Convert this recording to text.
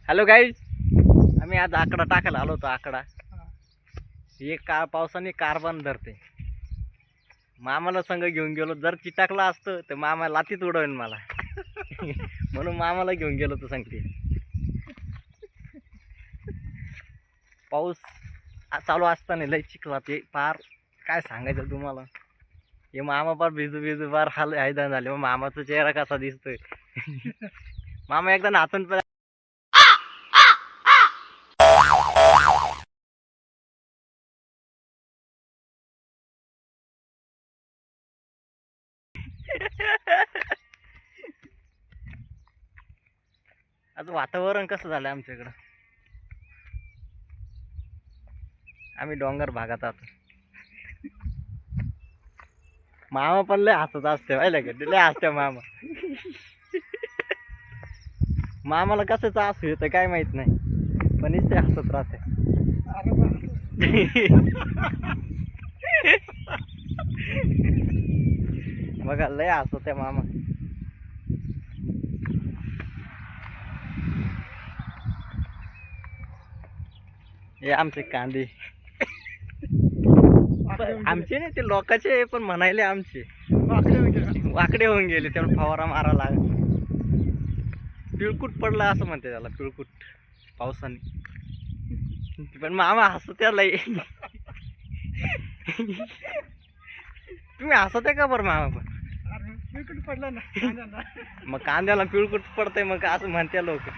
Hello guys, आम्ही आज आकडा टाकायला आलो होतो. आकडा एक पावसाने कारभान धरते. मामाला संघ घेऊन गेलो. जर चिटाकला असतं तर मामा लातीत उडवेन मला. म्हणून मामाला घेऊन गेलो तो सांगते. पाऊस चालू असताना लय चिखला ते पार काय सांगायचं तुम्हाला. हे मामा पार भिजू भिजू पार हैदान झाले. मग मामाचा चेहरा कसा दिसतोय. मामा एकदा नाचून आज वातावरण कसं झालंय आमच्याकडं. आम्ही डोंगर भागात आहोत. मामा पण लय हसत असते. पाहिलं का, लय हसते मामा. मामाला कसं हसू येतं काय माहित नाही, पण इथे हसत राहते. बघा लय हसत आहे मामा. हे आमचे कांदे आमचे नाही, ते लोकांचे, पण म्हणायले आमचे वाकडे होऊन गेले. त्याला फवारा मारा लागला. पिळकुट पडला असं म्हणते त्याला, पिळकुट पावसाने. पण मामा हसत त्याला. तुम्ही हसत आहे का बरं मामा? पण पिळकुट पडला ना मग कांद्याला पिळकुट पडतंय मग असं म्हणते लोक.